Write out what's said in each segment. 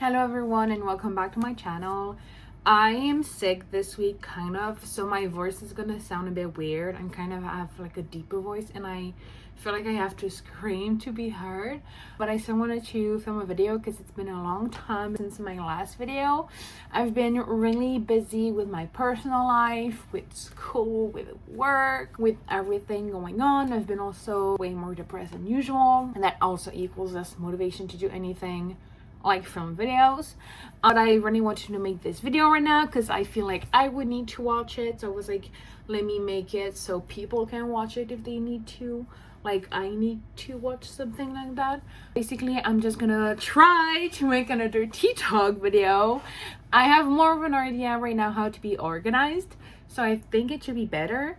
Hello everyone and welcome back to my channel. I am sick this week kind of, so my voice is gonna sound a bit weird. I kind of have like a deeper voice and I feel like I have to scream to be heard, but I still wanted to film a video because it's been a long time since my last video. I've been really busy with my personal life, with school, with work, with everything going on. I've been also way more depressed than usual, and that also equals less motivation to do anything like film videos. But I really wanted to make this video right now because I feel like I would need to watch it, so I was like, let me make it so people can watch it if they need to, like I need to watch something like that. Basically, I'm just gonna try to make another tea talk video. I have more of an idea right now how to be organized, so I think it should be better.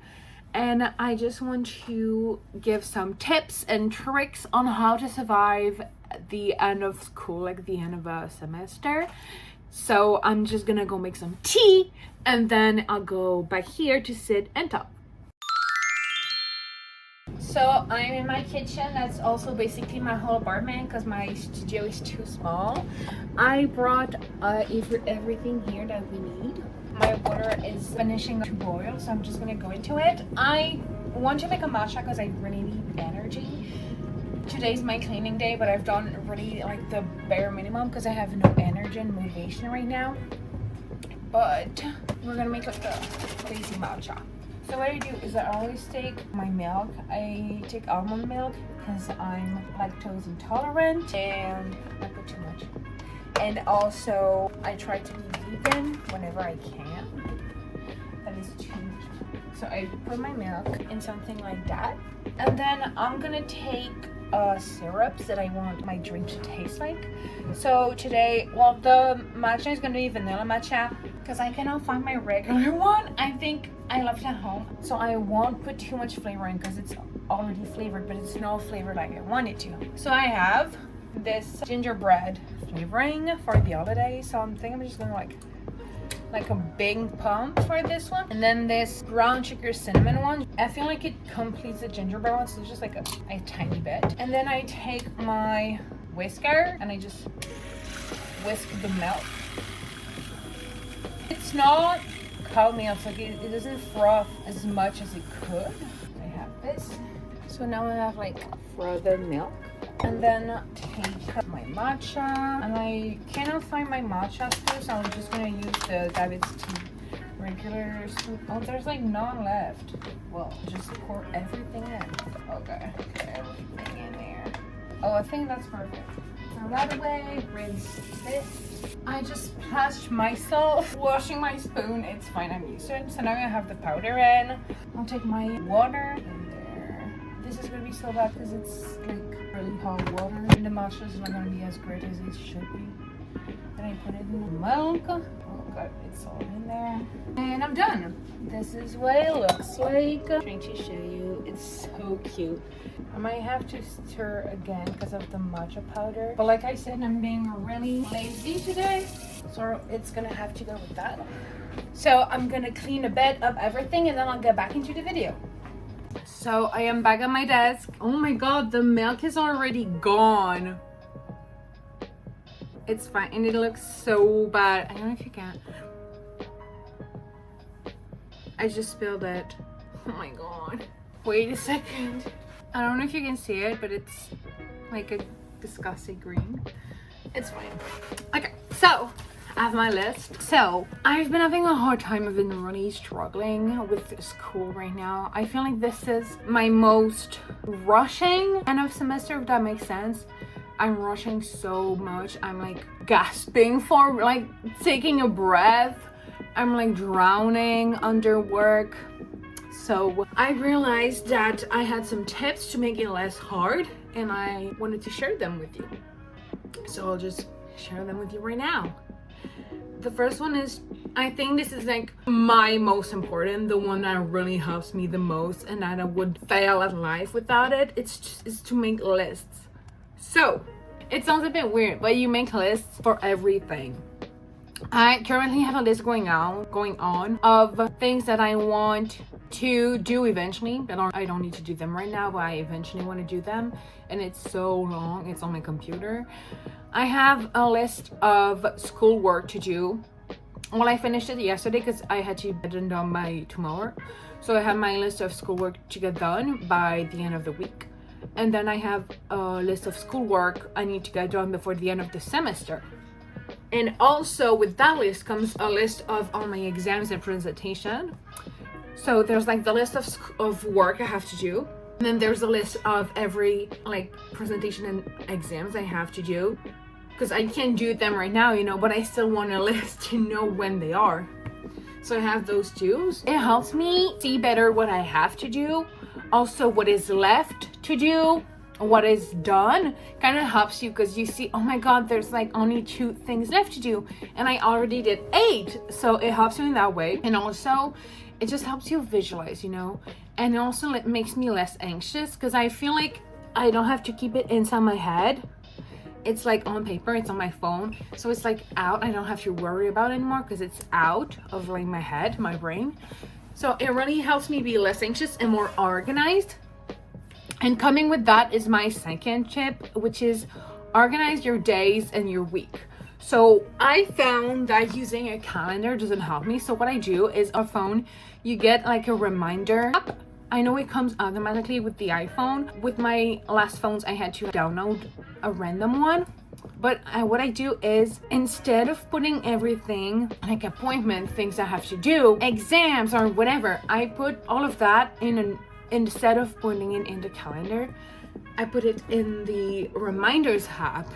And I just want to give some tips and tricks on how to survive the end of school, like the end of a semester. So I'm just gonna go make some tea and then I'll go back here to sit and talk. So I'm in my kitchen. That's also basically my whole apartment because my studio is too small. I brought everything here that we need. My water is finishing to boil, so I'm just gonna go into it. I want to make a matcha because I really need energy. Today's my cleaning day, but I've done really like the bare minimum because I have no energy and motivation right now. But we're gonna make like a lazy matcha. So what I do is I always take my milk. I take almond milk because I'm lactose intolerant and I put too much. And also I try to be vegan whenever I can. That is too much. So I put my milk in something like that. And then I'm gonna take syrups that I want my drink to taste like. So today, well, the matcha is gonna be vanilla matcha because I cannot find my regular one. I think I left it at home, so I won't put too much flavor in because it's already flavored, but it's not flavored like I want it to. So I have this gingerbread flavoring for the holidays, so I'm thinking I'm just gonna like a big pump for this one, and then this brown sugar cinnamon one. I feel like it completes the gingerbread one, so it's just like a tiny bit. And then I take my whisker and I just whisk the milk. It's not cow milk, like it doesn't froth as much as it could. I have this, so now I have like frozen milk. And then take my matcha, and I cannot find my matcha spoon, so I'm just gonna use the David's tea regular spoon. Oh, there's like none left. Well, just pour everything in. Okay, put everything in there. Oh, I think that's perfect. Throw that away, rinse this. I just splashed myself washing my spoon. It's fine, I'm used to it. So now I have the powder in. I'll take my water in there. This is gonna be so bad because it's like really hot water, and the matcha is not gonna be as great as it should be. Then I put it in the milk. Oh god, it's all in there. And I'm done. This is what it looks like. I'm trying to show you. It's so cute. I might have to stir again because of the matcha powder. But like I said, I'm being really lazy today, so it's gonna have to go with that. So I'm gonna clean a bit of everything and then I'll get back into the video. So I am back at my desk. Oh my god, the milk is already gone. It's fine, and it looks so bad. I don't know if you can. I just spilled it. Oh my god. Wait a second. I don't know if you can see it, but it's like a disgusting green. It's fine. Okay, so I have my list. So I've been having a hard time. I've been really struggling with school right now. I feel like this is my most rushing end of semester, if that makes sense. I'm rushing so much. I'm like gasping for like taking a breath. I'm like drowning under work. So I realized that I had some tips to make it less hard, and I wanted to share them with you. So I'll just share them with you right now. The first one is, I think this is like my most important, the one that really helps me the most, and that I would fail at life without it. It's to make lists. So it sounds a bit weird, but you make lists for everything. I currently have a list going on of things that I want to do eventually, but I don't need to do them right now, but I eventually want to do them, and it's so long. It's on my computer. I have a list of schoolwork to do. Well, I finished it yesterday because I had to get it done by tomorrow. So I have my list of schoolwork to get done by the end of the week. And then I have a list of schoolwork I need to get done before the end of the semester. And also with that list comes a list of all my exams and presentation. So there's like the list of work I have to do. And then there's a list of every like presentation and exams I have to do. Because I can't do them right now, you know, but I still want a list to know when they are. So I have those two. It helps me see better what I have to do. Also what is left to do, what is done. Kind of helps you because you see, oh my God, there's like only 2 things left to do. And I already did 8. So it helps me in that way. And also it just helps you visualize, you know. And also it makes me less anxious because I feel like I don't have to keep it inside my head. It's like on paper, it's on my phone, so it's like out. I don't have to worry about it anymore because it's out of like my head, my brain. So it really helps me be less anxious and more organized. And coming with that is my second tip, which is organize your days and your week. So I found that using a calendar doesn't help me. So what I do is on phone, you get like a reminder app. I know it comes automatically with the iPhone. With my last phones, I had to download a random one. But what I do is instead of putting everything like appointment, things I have to do, exams or whatever, I put all of that instead of putting it in the calendar, I put it in the reminders app.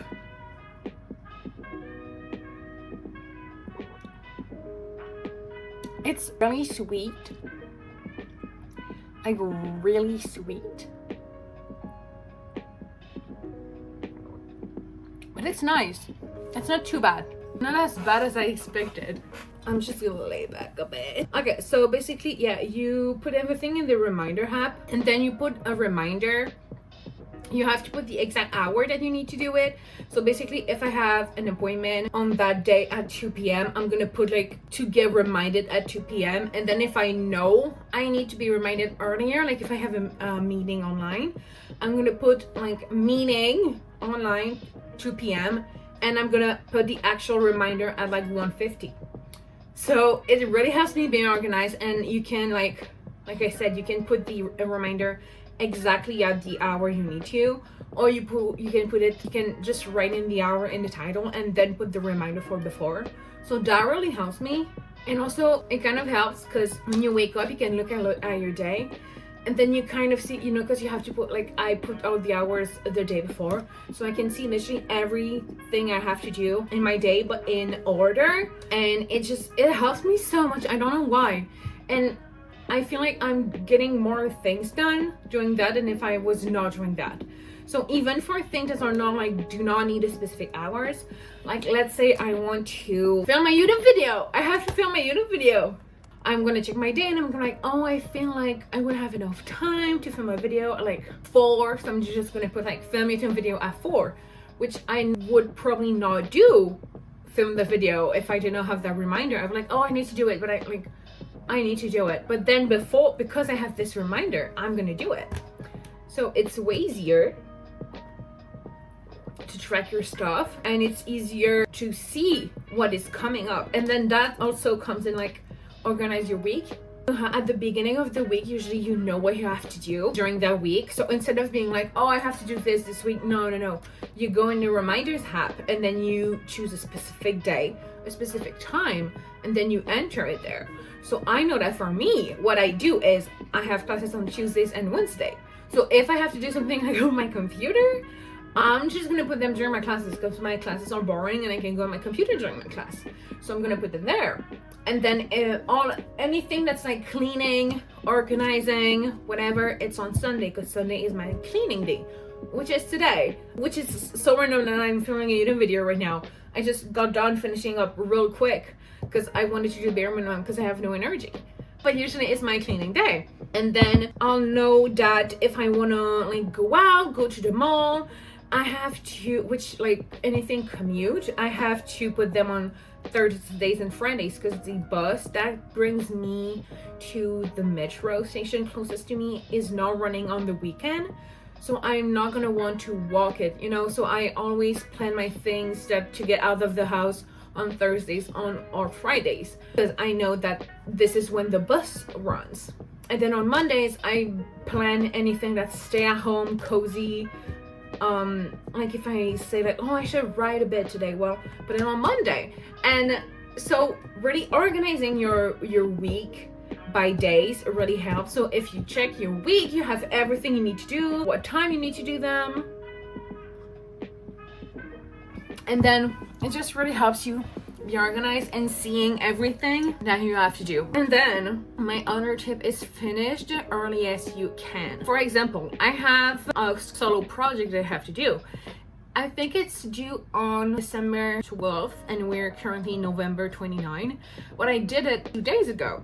It's really sweet. Like really sweet, but it's nice. It's not too bad, not as bad as I expected. I'm just gonna lay back a bit. Okay, so basically, yeah, you put everything in the reminder app, and then you put a reminder. You have to put the exact hour that you need to do it. So basically, if I have an appointment on that day at 2 p.m, I'm gonna put like to get reminded at 2 p.m. And then if I know I need to be reminded earlier, like if I have a meeting online, I'm gonna put like meeting online 2 p.m. and I'm gonna put the actual reminder at like 1:50. So it really helps me being organized, and you can like I said, you can put the reminder exactly at the hour you need to, or you can just write in the hour in the title and then put the reminder for before. So that really helps me. And also it kind of helps because when you wake up, you can look at your day, and then you kind of see, you know, because you have to put like, I put all the hours the day before, so I can see literally everything I have to do in my day, but in order. And it helps me so much. I don't know why. And I feel like I'm getting more things done doing that than if I was not doing that. So even for things that are not like, do not need a specific hours, like let's say I want to film a YouTube video. I have to film a YouTube video. I'm gonna check my day and I'm gonna like, oh, I feel like I would have enough time to film a video at like 4. So I'm just gonna put like film YouTube video at 4, which I would probably not do, film the video, if I did not have that reminder. I'm like, oh, I need to do it, but I need to do it. But then because I have this reminder, I'm gonna do it. So it's way easier to track your stuff, and it's easier to see what is coming up. And then that also comes in like organize your week. At the beginning of the week, usually you know what you have to do during that week. So instead of being like, oh, I have to do this week, no, you go in the reminders app and then you choose a specific day, a specific time, and then you enter it there. So I know that for me, what I do is I have classes on Tuesdays and Wednesday. So if I have to do something like on my computer, I'm just gonna put them during my classes because my classes are boring and I can go on my computer during my class. So I'm gonna put them there. And then anything that's like cleaning, organizing, whatever, it's on Sunday because Sunday is my cleaning day, which is today, which is so random that I'm filming a YouTube video right now. I just got done finishing up real quick because I wanted to do bare minimum because I have no energy. But usually it's my cleaning day. And then I'll know that if I wanna like go out, go to the mall, I have to, which like anything commute, I have to put them on Thursdays and Fridays because the bus that brings me to the metro station closest to me is not running on the weekend. So I'm not gonna want to walk it, you know. So I always plan my things that to get out of the house on Thursdays or Fridays because I know that this is when the bus runs. And then on Mondays I plan anything that's stay at home, cozy. Like if I say like, oh, I should write a bit today, well, put it on Monday. And so really organizing your week by days really helps. So if you check your week, you have everything you need to do, what time you need to do them, and then it just really helps you be organized and seeing everything that you have to do. And then my other tip is finish the earliest you can. For example, I have a solo project that I have to do. I think it's due on December 12th and we're currently November 29. But I did it 2 days ago.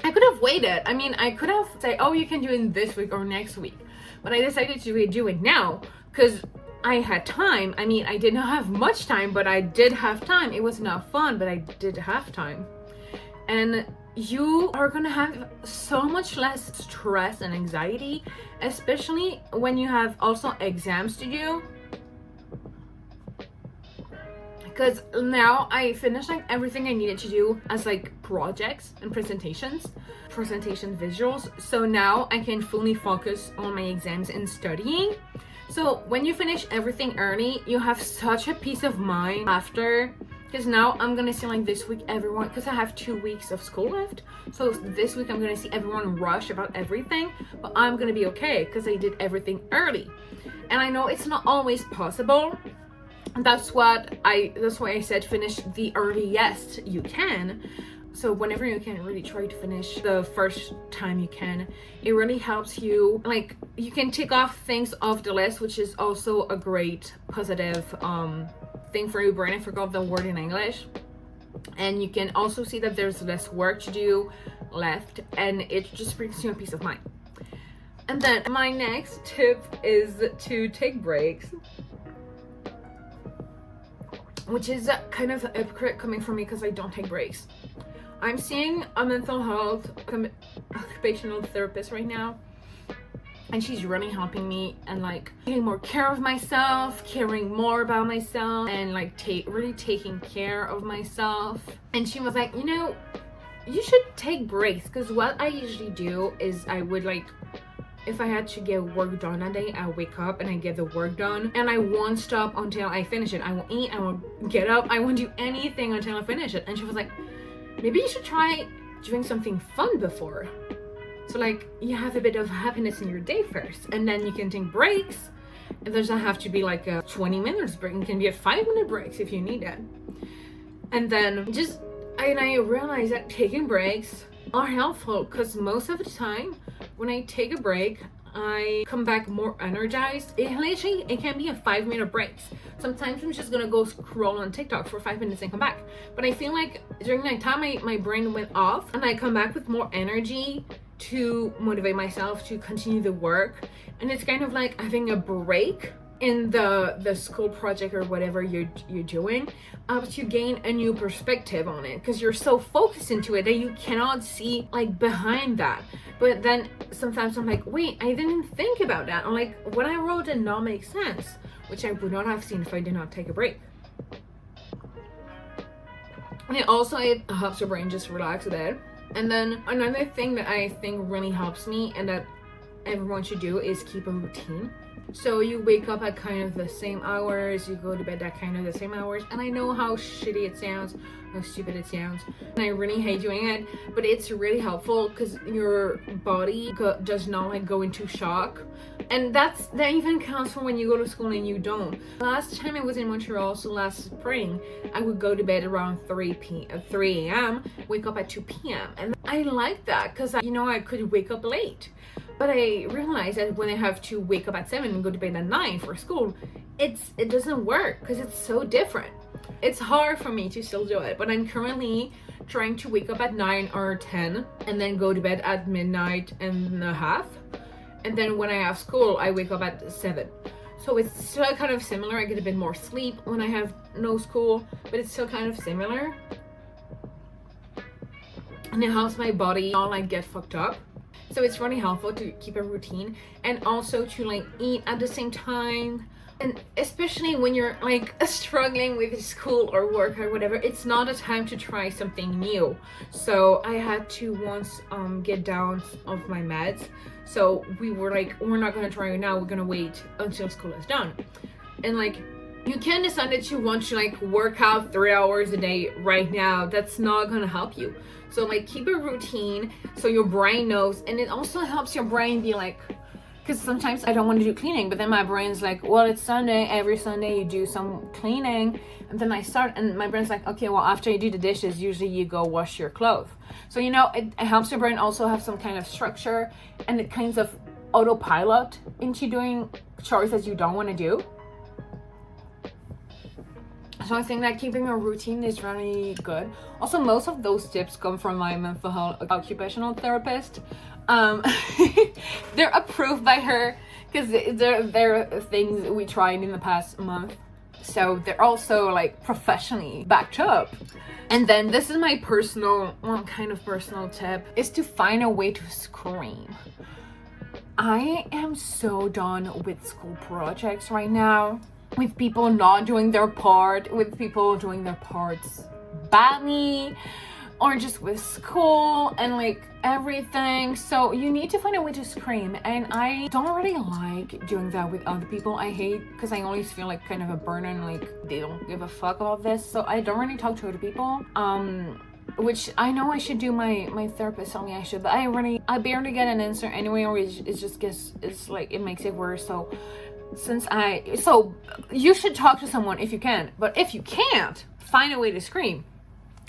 I could have waited. I mean, I could have said, oh, you can do it this week or next week. But I decided to do it now because I had time. I mean, I did not have much time, but I did have time. It was not fun, but I did have time. And you are gonna have so much less stress and anxiety, especially when you have also exams to do. Because now I finished like everything I needed to do as like projects and presentation visuals. So now I can fully focus on my exams and studying. So when you finish everything early, you have such a peace of mind after. Because now I'm gonna see like this week everyone, because I have 2 weeks of school left. So this week I'm gonna see everyone rush about everything, but I'm gonna be okay because I did everything early. And I know it's not always possible. That's why I said finish the earliest you can. So whenever you can, really try to finish the first time you can. It really helps you, like you can tick off things off the list, which is also a great positive thing for your brain. I forgot the word in English. And you can also see that there's less work to do left, and it just brings you a peace of mind. And then my next tip is to take breaks, which is kind of a hypocrite coming from me because I don't take breaks. I'm seeing a mental health occupational therapist right now, and she's really helping me and like taking more care of myself, caring more about myself, and like really taking care of myself. And she was like, you know, you should take breaks, because what I usually do is I would like, if I had to get work done that day, I wake up and I get the work done, and I won't stop until I finish it. I won't eat, I won't get up, I won't do anything until I finish it. And she was like, maybe you should try doing something fun before. So like you have a bit of happiness in your day first, and then you can take breaks. It doesn't have to be like a 20 minutes break. It can be a 5-minute breaks if you need it. And then I realized that taking breaks are helpful, because most of the time when I take a break, I come back more energized. It can be a 5-minute break. Sometimes I'm just gonna go scroll on TikTok for 5 minutes and come back. But I feel like during that time, my brain went off, and I come back with more energy to motivate myself to continue the work. And it's kind of like having a break in the school project or whatever you're doing, to gain a new perspective on it, because you're so focused into it that you cannot see like behind that. But then sometimes I'm like, wait, I didn't think about that. I'm like, what I wrote did not make sense, which I would not have seen if I did not take a break. And it helps your brain just relax a bit. And then another thing that I think really helps me, and that everyone should do, is keep a routine. So you wake up at kind of the same hours, you go to bed at kind of the same hours. And I know how shitty it sounds, how stupid it sounds, and I really hate doing it, but it's really helpful because your body does not like go into shock. And that even counts for when you go to school and you don't. Last time I was in Montreal, so last spring, I would go to bed around 3 a.m, wake up at 2 p.m. And I like that because I could wake up late. But I realized that when I have to wake up at 7 and go to bed at 9 for school, it doesn't work because it's so different. It's hard for me to still do it, but I'm currently trying to wake up at 9 or 10 and then go to bed at midnight and a half. And then when I have school, I wake up at 7. So it's still kind of similar. I get a bit more sleep when I have no school, but it's still kind of similar. And it helps my body not like get fucked up. So it's really helpful to keep a routine and also to like eat at the same time. And especially when you're like struggling with school or work or whatever, it's not a time to try something new. So I had to once get down off my meds. So we were like, we're not gonna try it now, we're gonna wait until school is done. And like, you can decide that you want to like work out 3 hours a day right now. That's not gonna help you. So like keep a routine so your brain knows, and it also helps your brain be like, because sometimes I don't want to do cleaning, but then my brain's like, well, it's Sunday, every Sunday you do some cleaning. And then I start, and my brain's like, okay, well, after you do the dishes, usually you go wash your clothes. So, you know, it helps your brain also have some kind of structure, and it kinds of autopilot into doing chores that you don't want to do. So I think that keeping a routine is really good. Also, most of those tips come from my mental health occupational therapist. They're approved by her because they're things we tried in the past month. So they're also like professionally backed up. And then this is my personal, well, kind of personal tip, is to find a way to scream. I am so done with school projects right now, with people not doing their part, with people doing their parts badly, or just with school and like everything. So you need to find a way to scream, and I don't really like doing that with other people. I hate, because I always feel like kind of a burden, like they don't give a fuck about this. So I don't really talk to other people, which I know I should do. My therapist told me I should, but I barely get an answer anyway, or it just gets, it's like it makes it worse. So you should talk to someone if you can, but if you can't, find a way to scream.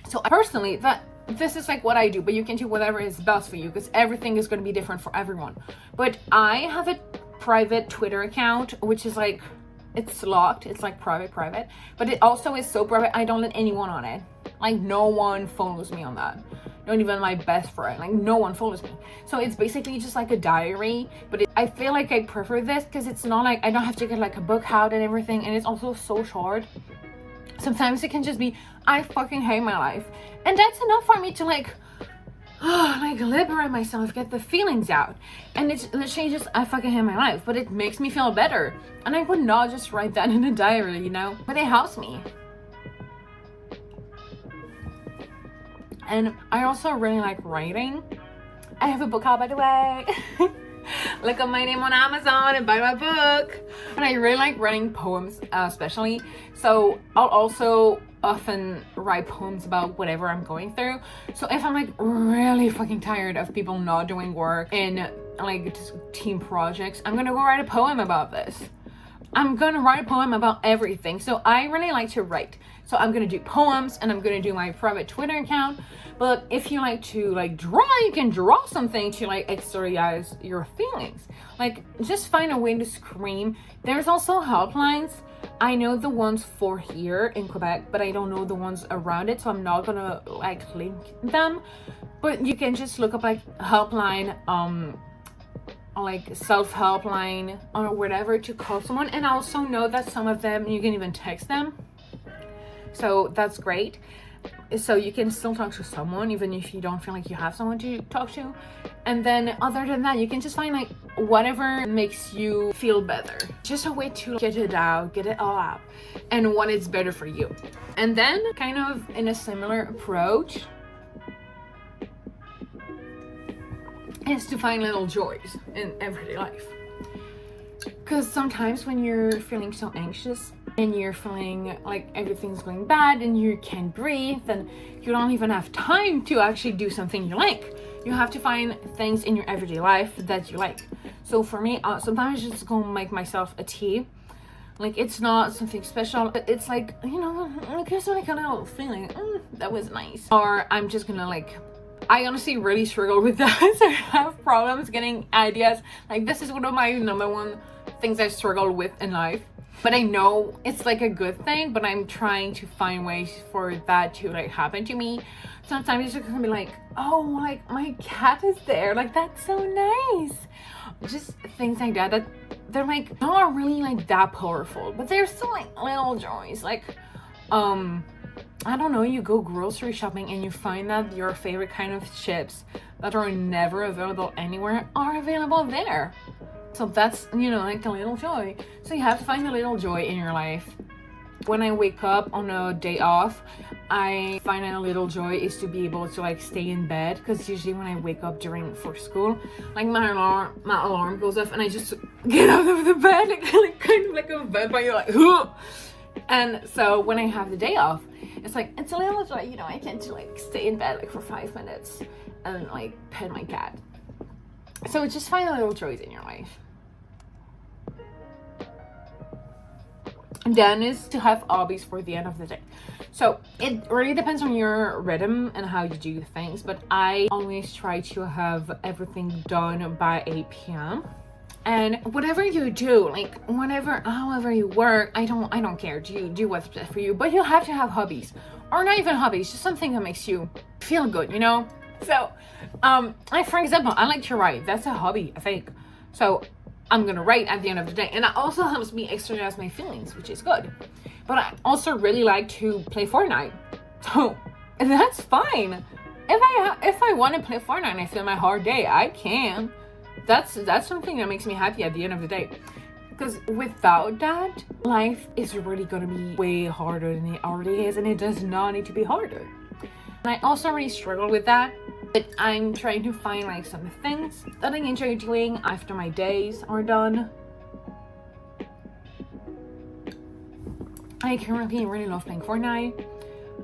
So personally, this is like what I do, but you can do whatever is best for you, because everything is going to be different for everyone. But I have a private Twitter account, which is like, it's locked, it's like private, but it also is so private, I don't let anyone on it. Like no one follows me on that. Not even my best friend, like no one follows me. So it's basically just like a diary, but I feel like I prefer this because it's not like I don't have to get like a book out and everything, and it's also so short. Sometimes it can just be, I fucking hate my life, and that's enough for me to like liberate myself, get the feelings out. And it's literally just, I fucking hate my life, but it makes me feel better. And I would not just write that in a diary, you know, but it helps me. And I also really like writing. I have a book out, by the way. Look up my name on Amazon and buy my book. And I really like writing poems, especially. So I'll also often write poems about whatever I'm going through. So if I'm like really fucking tired of people not doing work and like just team projects, I'm gonna go write a poem about this. I'm gonna write a poem about everything. So I really like to write. So I'm gonna do poems, and I'm gonna do my private Twitter account. But if you like to like draw, you can draw something to like exteriorize your feelings. Like just find a way to scream. There's also helplines. I know the ones for here in Quebec, but I don't know the ones around it, so I'm not gonna like link them. But you can just look up like helpline, like self-help line or whatever to call someone. And I also know that some of them you can even text them, so that's great. So you can still talk to someone even if you don't feel like you have someone to talk to. And then other than that, you can just find like whatever makes you feel better, just a way to get it out, get it all out, and what is better for you. And then kind of in a similar approach is to find little joys in everyday life. Because sometimes when you're feeling so anxious and you're feeling like everything's going bad and you can't breathe, then you don't even have time to actually do something you like. You have to find things in your everyday life that you like. So for me, sometimes I just go make myself a tea. Like it's not something special, but it's like, you know, it gives me like a little feeling, that was nice. Or I'm just gonna like, I honestly really struggle with that. So I have problems getting ideas. Like this is one of my number one things I struggle with in life. But I know it's like a good thing, but I'm trying to find ways for that to like happen to me. Sometimes you're gonna be like, oh, like my cat is there. Like that's so nice. Just things like that they're like not really like that powerful, but they're still like little joys. Like I don't know, you go grocery shopping and you find that your favorite kind of chips that are never available anywhere are available there. So that's, you know, like a little joy. So you have to find a little joy in your life. When I wake up on a day off, I find a little joy is to be able to like stay in bed, because usually when I wake up for school, like my alarm goes off and I just get out of the bed, like kind of like a vampire, like Hoo! And so when I have the day off, it's a little joy, you know, I tend to like stay in bed like for 5 minutes and like pet my cat. So just find a little joys in your life. And then is to have hobbies for the end of the day. So it really depends on your rhythm and how you do things, but I always try to have everything done by 8 p.m. And whatever you do, like however you work, I don't care. Do what's best for you, but you have to have hobbies, or not even hobbies, just something that makes you feel good, you know? So, like for example, I like to write. That's a hobby, I think. So I'm gonna write at the end of the day, and that also helps me express my feelings, which is good. But I also really like to play Fortnite, so that's fine. If I want to play Fortnite and I feel my hard day, I can. That's something that makes me happy at the end of the day. Because without that, life is really gonna be way harder than it already is, and it does not need to be harder. And I also really struggle with that, but I'm trying to find like some things that I enjoy doing after my days are done. I currently really love playing Fortnite.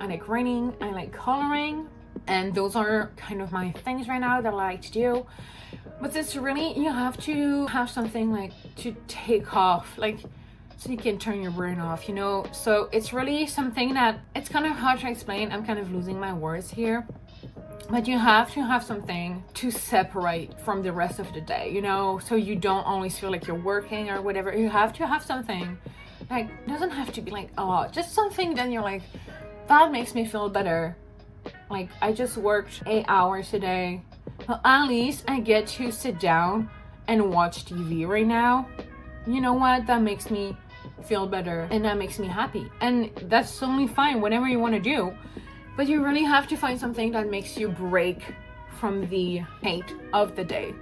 I like writing, I like coloring, and those are kind of my things right now that I like to do. But it's really, you have to have something like to take off, like so you can turn your brain off, you know? So it's really something that it's kind of hard to explain. I'm kind of losing my words here. But you have to have something to separate from the rest of the day, you know? So you don't always feel like you're working or whatever. You have to have something, like, it doesn't have to be like a lot, just something that you're like, that makes me feel better. Like, I just worked 8 hours today. Well, at least I get to sit down and watch TV right now. You know what? That makes me feel better and that makes me happy. And that's totally fine, whatever you want to do. But you really have to find something that makes you break from the hate of the day.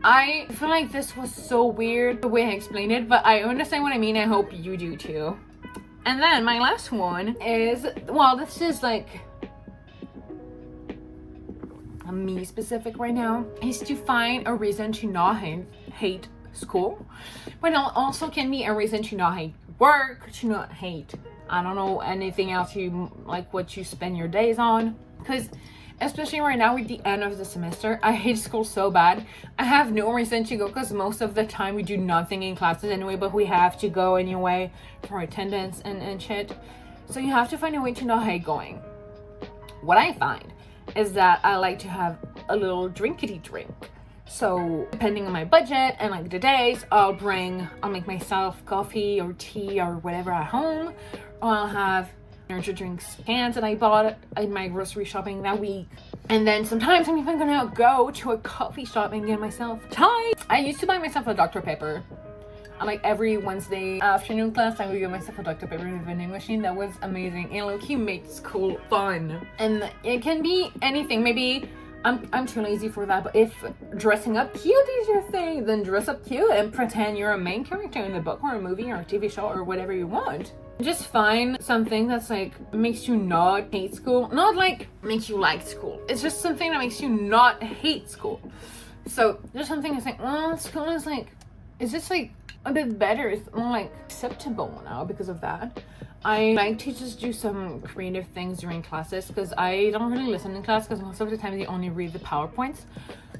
I feel like this was so weird the way I explained it, but I understand what I mean. I hope you do too. And then my last one is, well, this is like me specific right now, is to find a reason to not hate school, but it also can be a reason to not hate work, to not hate, I don't know, anything else you like, what you spend your days on. Because especially right now with the end of the semester, I hate school so bad. I have no reason to go because most of the time we do nothing in classes anyway, but we have to go anyway for attendance and shit. So you have to find a way to not hate going. What I find is that I like to have a little drinkity drink. So depending on my budget and like the days, I'll make myself coffee or tea or whatever at home, or I'll have energy drinks cans that I bought in my grocery shopping that week. And then sometimes I'm even gonna go to a coffee shop and get myself Thai. I used to buy myself a Dr. Pepper. Like every Wednesday afternoon class, I would give myself a Dr. Pepper in a vending machine. That was amazing. And low-key made school fun. And it can be anything. Maybe I'm too lazy for that, but if dressing up cute is your thing, then dress up cute and pretend you're a main character in the book or a movie or a TV show or whatever you want. Just find something that's like makes you not hate school. Not like makes you like school. It's just something that makes you not hate school. So there's something that's like, well, school is like, it's just like a bit better. It's more like acceptable now because of that. I like to just do some creative things during classes because I don't really listen in class because most of the time they only read the PowerPoints.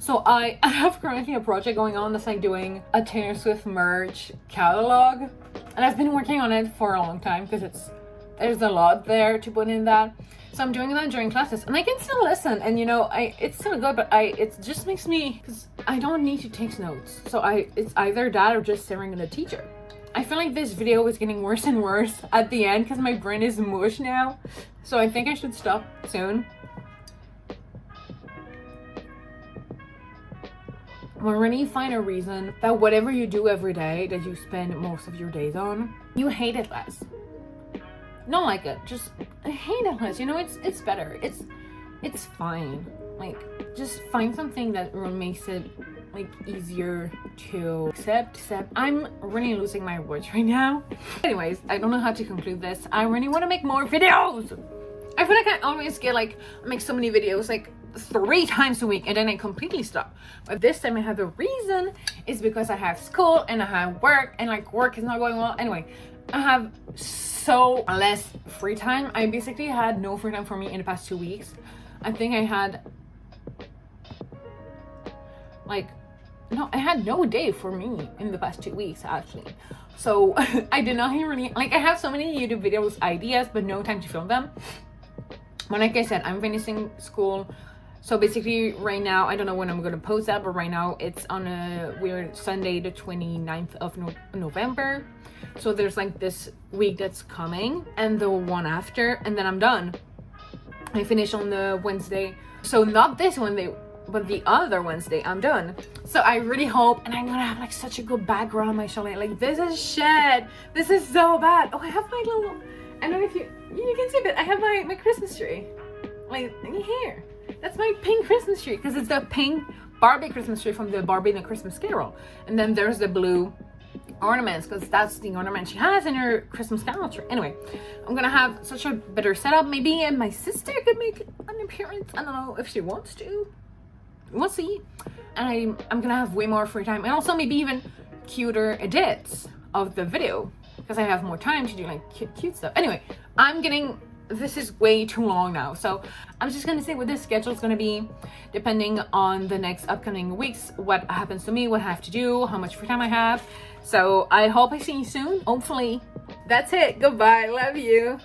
So I have currently a project going on that's like doing a Taylor Swift merch catalog, and I've been working on it for a long time because there's a lot there to put in that. So I'm doing that during classes, and I can still listen, and you know, it's still good, but it just makes me, because I don't need to take notes. So it's either that or just staring at a teacher. I feel like this video is getting worse and worse at the end because my brain is mush now. So I think I should stop soon. when you find a reason that whatever you do every day that you spend most of your days on, you hate it less. Not like it, just hate it less. You know, it's better. It's fine. Like, just find something that makes it like easier to accept. I'm really losing my words right now. Anyways, I don't know how to conclude this. I really want to make more videos. I feel like I always get like, I make so many videos like 3 times a week and then I completely stop. But this time I have a reason. It's because I have school and I have work, and like work is not going well. Anyway, I have so less free time. I basically had no free time for me in the past 2 weeks. I think I had like, no, I had no day for me in the past 2 weeks actually. So I did not really, like, I have so many YouTube videos ideas but no time to film them. But like I said, I'm finishing school. So basically right now, I don't know when I'm gonna post that, but right now it's on a weird Sunday, the 29th of November. So there's like this week that's coming and the one after, and then I'm done. I finish on the Wednesday. So not this Wednesday, but the other Wednesday, I'm done. So I really hope, and I'm gonna have like such a good background on my chalet. Like, this is shit. This is so bad. Oh, I have my little, I don't know if you can see, but I have my Christmas tree. Like, here. That's my pink Christmas tree, because it's the pink Barbie Christmas tree from the Barbie and the Christmas Carol. And then there's the blue ornaments, because that's the ornament she has in her Christmas Carol tree. Anyway, I'm gonna have such a better setup. Maybe my sister could make an appearance. I don't know if she wants to. We'll see. And I'm gonna have way more free time, and also maybe even cuter edits of the video, because I have more time to do like cute stuff. Anyway, this is way too long now, so I'm just gonna say what this schedule is gonna be, depending on the next upcoming weeks, what happens to me, what I have to do, how much free time I have. So I hope I see you soon, hopefully. That's it. Goodbye. Love you.